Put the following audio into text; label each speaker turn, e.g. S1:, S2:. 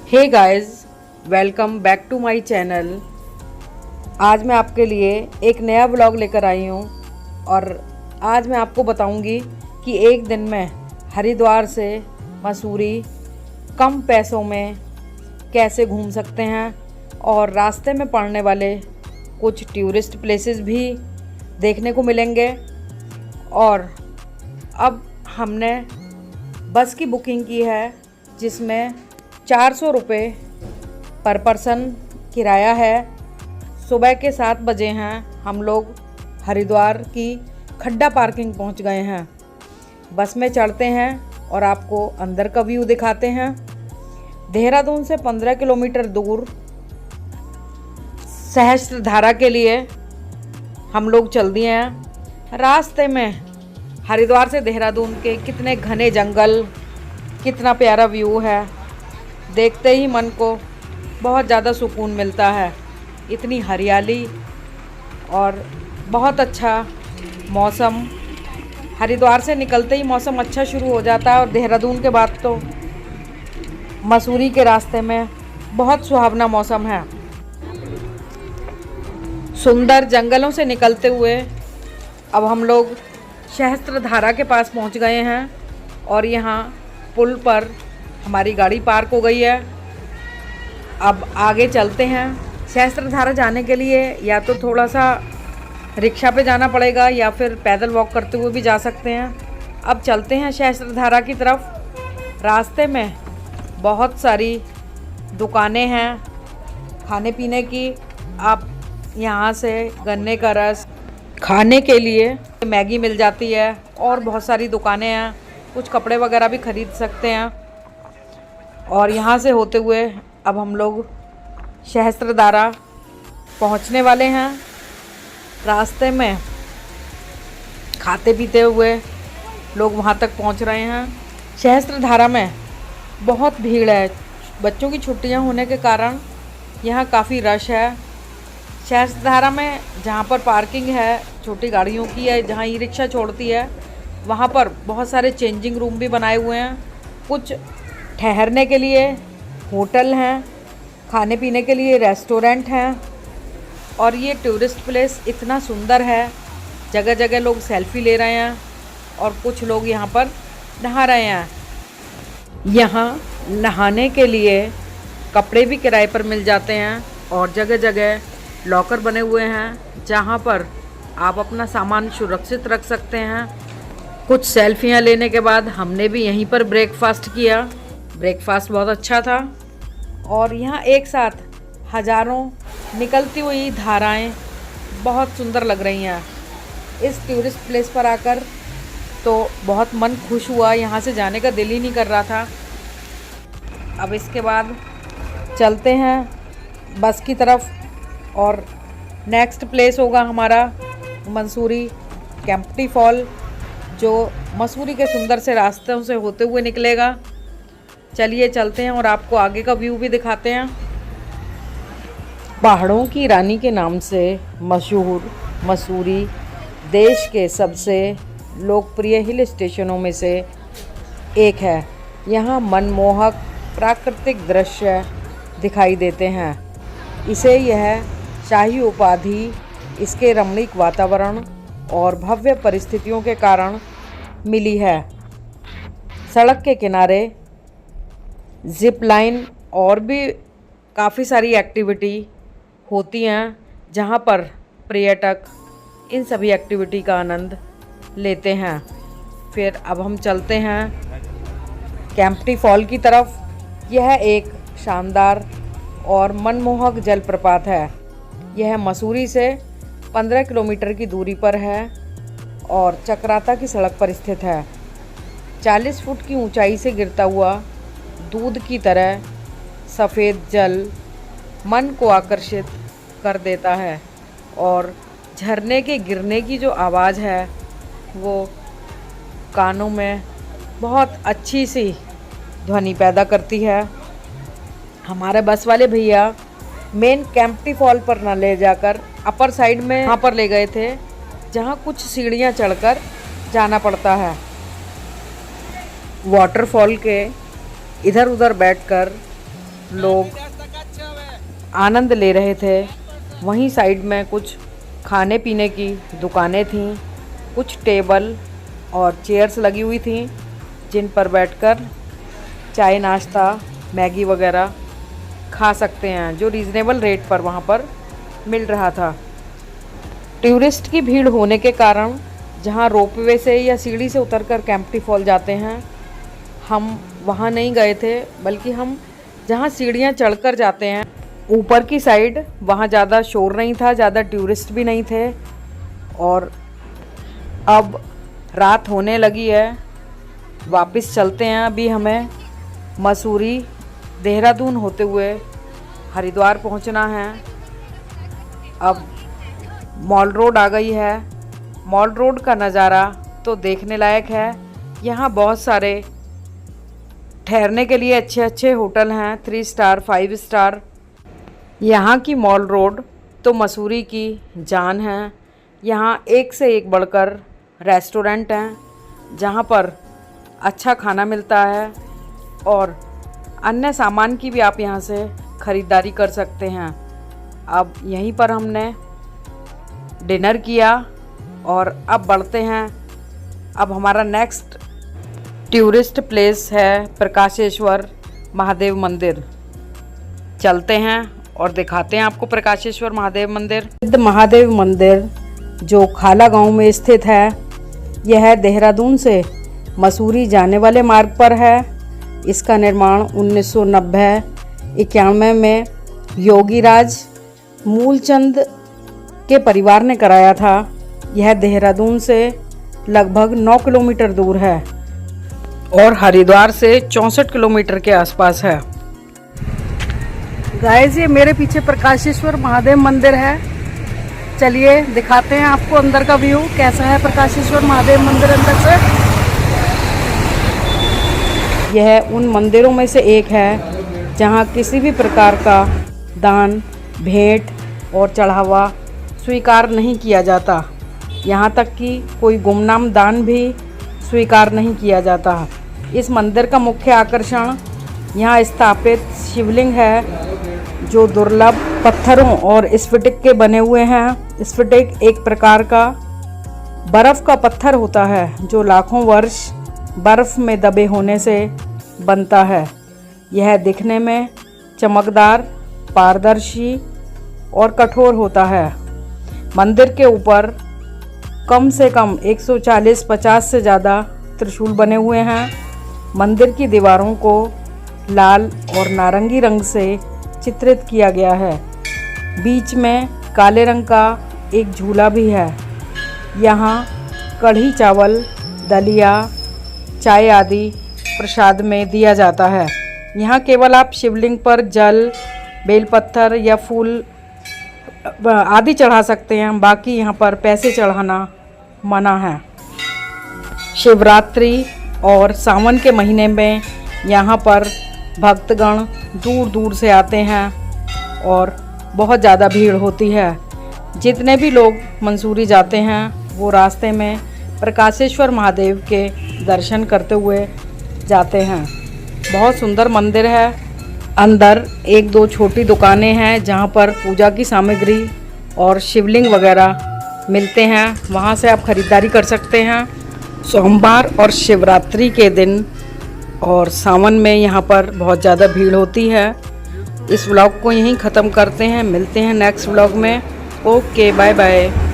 S1: Hey guys, welcome back to my channel. आज मैं आपके लिए एक नया ब्लॉग लेकर आई हूँ और आज मैं आपको बताऊँगी कि एक दिन में हरिद्वार से मसूरी कम पैसों में कैसे घूम सकते हैं और रास्ते में पड़ने वाले कुछ टूरिस्ट प्लेसेस भी देखने को मिलेंगे। और अब हमने बस की बुकिंग की है जिसमें 400 रुपये पर पर्सन किराया है। सुबह के 7 बजे हैं, हम लोग हरिद्वार की खड्डा पार्किंग पहुंच गए हैं। बस में चढ़ते हैं और आपको अंदर का व्यू दिखाते हैं। देहरादून से 15 किलोमीटर दूर सहस्त्रधारा के लिए हम लोग चल दिए हैं। रास्ते में हरिद्वार से देहरादून के कितने घने जंगल, कितना प्यारा व्यू है, देखते ही मन को बहुत ज़्यादा सुकून मिलता है। इतनी हरियाली और बहुत अच्छा मौसम। हरिद्वार से निकलते ही मौसम अच्छा शुरू हो जाता है और देहरादून के बाद तो मसूरी के रास्ते में बहुत सुहावना मौसम है। सुंदर जंगलों से निकलते हुए अब हम लोग सहस्त्रधारा के पास पहुंच गए हैं और यहाँ पुल पर हमारी गाड़ी पार्क हो गई है। अब आगे चलते हैं। सहस्त्रधारा जाने के लिए या तो थोड़ा सा रिक्शा पे जाना पड़ेगा या फिर पैदल वॉक करते हुए भी जा सकते हैं। अब चलते हैं सहस्त्रधारा की तरफ। रास्ते में बहुत सारी दुकानें हैं खाने पीने की। आप यहाँ से गन्ने का रस, खाने के लिए मैगी मिल जाती है और बहुत सारी दुकानें हैं। कुछ कपड़े वगैरह भी खरीद सकते हैं। और यहाँ से होते हुए अब हम लोग सहस्त्रधारा पहुँचने वाले हैं। रास्ते में खाते पीते हुए लोग वहाँ तक पहुँच रहे हैं। सहस्त्रधारा में बहुत भीड़ है। बच्चों की छुट्टियाँ होने के कारण यहाँ काफ़ी रश है। सहस्त्रधारा में जहाँ पर पार्किंग है छोटी गाड़ियों की है, जहाँ ई रिक्शा छोड़ती है, वहाँ पर बहुत सारे चेंजिंग रूम भी बनाए हुए हैं। कुछ ठहरने के लिए होटल हैं, खाने पीने के लिए रेस्टोरेंट हैं। और ये टूरिस्ट प्लेस इतना सुंदर है, जगह जगह लोग सेल्फी ले रहे हैं और कुछ लोग यहाँ पर नहा रहे हैं। यहाँ नहाने के लिए कपड़े भी किराए पर मिल जाते हैं और जगह जगह लॉकर बने हुए हैं जहाँ पर आप अपना सामान सुरक्षित रख सकते हैं। कुछ सेल्फियाँ लेने के बाद हमने भी यहीं पर ब्रेकफास्ट किया। ब्रेकफास्ट बहुत अच्छा था। और यहाँ एक साथ हज़ारों निकलती हुई धाराएं बहुत सुंदर लग रही हैं। इस टूरिस्ट प्लेस पर आकर तो बहुत मन खुश हुआ, यहाँ से जाने का दिल ही नहीं कर रहा था। अब इसके बाद चलते हैं बस की तरफ और नेक्स्ट प्लेस होगा हमारा मसूरी केम्प्टी फॉल, जो मसूरी के सुंदर से रास्तों से होते हुए निकलेगा। चलिए चलते हैं और आपको आगे का व्यू भी दिखाते हैं। पहाड़ों की रानी के नाम से मशहूर मसूरी देश के सबसे लोकप्रिय हिल स्टेशनों में से एक है। यहाँ मनमोहक प्राकृतिक दृश्य दिखाई देते हैं। इसे यह शाही उपाधि इसके रमणीक वातावरण और भव्य परिस्थितियों के कारण मिली है। सड़क के किनारे जिप लाइन और भी काफ़ी सारी एक्टिविटी होती हैं जहाँ पर पर्यटक इन सभी एक्टिविटी का आनंद लेते हैं। फिर अब हम चलते हैं केम्प्टी फॉल की तरफ। यह एक शानदार और मनमोहक जलप्रपात है। यह मसूरी से 15 किलोमीटर की दूरी पर है और चक्राता की सड़क पर स्थित है। 40 फुट की ऊंचाई से गिरता हुआ दूध की तरह सफ़ेद जल मन को आकर्षित कर देता है और झरने के गिरने की जो आवाज़ है वो कानों में बहुत अच्छी सी ध्वनि पैदा करती है। हमारे बस वाले भैया मेन केम्प्टी फॉल पर ना ले जाकर अपर साइड में वहाँ पर ले गए थे, जहाँ कुछ सीढ़ियाँ चढ़कर जाना पड़ता है। वाटरफॉल के इधर उधर बैठकर लोग आनंद ले रहे थे। वहीं साइड में कुछ खाने पीने की दुकानें थीं, कुछ टेबल और चेयर्स लगी हुई थीं जिन पर बैठकर चाय नाश्ता मैगी वगैरह खा सकते हैं, जो रीज़नेबल रेट पर वहाँ पर मिल रहा था। टूरिस्ट की भीड़ होने के कारण जहाँ रोपवे से या सीढ़ी से उतरकर केम्प्टी फॉल जाते हैं, हम वहाँ नहीं गए थे, बल्कि हम जहाँ सीढ़ियाँ चढ़कर जाते हैं ऊपर की साइड, वहाँ ज़्यादा शोर नहीं था, ज़्यादा टूरिस्ट भी नहीं थे। और अब रात होने लगी है, वापस चलते हैं। अभी हमें मसूरी देहरादून होते हुए हरिद्वार पहुँचना है। अब मॉल रोड आ गई है। मॉल रोड का नज़ारा तो देखने लायक है। यहाँ बहुत सारे ठहरने के लिए अच्छे अच्छे होटल हैं, 3 स्टार 5 स्टार। यहाँ की मॉल रोड तो मसूरी की जान है। यहाँ एक से एक बढ़कर रेस्टोरेंट हैं जहाँ पर अच्छा खाना मिलता है और अन्य सामान की भी आप यहाँ से ख़रीदारी कर सकते हैं। अब यहीं पर हमने डिनर किया और अब बढ़ते हैं। अब हमारा नेक्स्ट टूरिस्ट प्लेस है प्रकाशेश्वर महादेव मंदिर। चलते हैं और दिखाते हैं आपको प्रकाशेश्वर महादेव मंदिर। प्रसिद्ध महादेव मंदिर जो खाला गांव में स्थित है, यह देहरादून से मसूरी जाने वाले मार्ग पर है। इसका निर्माण 1990-91 में योगीराज मूलचंद के परिवार ने कराया था। यह देहरादून से लगभग 9 किलोमीटर दूर है और हरिद्वार से 64 किलोमीटर के आसपास है। गाइस, ये मेरे पीछे प्रकाशेश्वर महादेव मंदिर है। चलिए दिखाते हैं आपको अंदर का व्यू कैसा है प्रकाशेश्वर महादेव मंदिर अंदर से। यह उन मंदिरों में से एक है जहां किसी भी प्रकार का दान, भेंट और चढ़ावा स्वीकार नहीं किया जाता। यहाँ तक कि कोई गुमनाम दान भी स्वीकार नहीं किया जाता। इस मंदिर का मुख्य आकर्षण यहाँ स्थापित शिवलिंग है जो दुर्लभ पत्थरों और स्फटिक के बने हुए हैं। स्फटिक एक प्रकार का बर्फ़ का पत्थर होता है जो लाखों वर्ष बर्फ़ में दबे होने से बनता है। यह दिखने में चमकदार, पारदर्शी और कठोर होता है। मंदिर के ऊपर कम से कम 140-50 से ज़्यादा त्रिशूल बने हुए हैं। मंदिर की दीवारों को लाल और नारंगी रंग से चित्रित किया गया है। बीच में काले रंग का एक झूला भी है। यहाँ कढ़ी चावल, दलिया, चाय आदि प्रसाद में दिया जाता है। यहाँ केवल आप शिवलिंग पर जल, बेलपत्थर या फूल आदि चढ़ा सकते हैं। बाकी यहाँ पर पैसे चढ़ाना मना है। शिवरात्रि और सावन के महीने में यहाँ पर भक्तगण दूर दूर से आते हैं और बहुत ज़्यादा भीड़ होती है। जितने भी लोग मंसूरी जाते हैं वो रास्ते में प्रकाशेश्वर महादेव के दर्शन करते हुए जाते हैं। बहुत सुंदर मंदिर है। अंदर 1-2 छोटी दुकानें हैं जहाँ पर पूजा की सामग्री और शिवलिंग वगैरह मिलते हैं। वहाँ से आप खरीदारी कर सकते हैं। सोमवार और शिवरात्रि के दिन और सावन में यहाँ पर बहुत ज़्यादा भीड़ होती है। इस व्लॉग को यहीं ख़त्म करते हैं। मिलते हैं नेक्स्ट व्लॉग में। Okay, bye bye.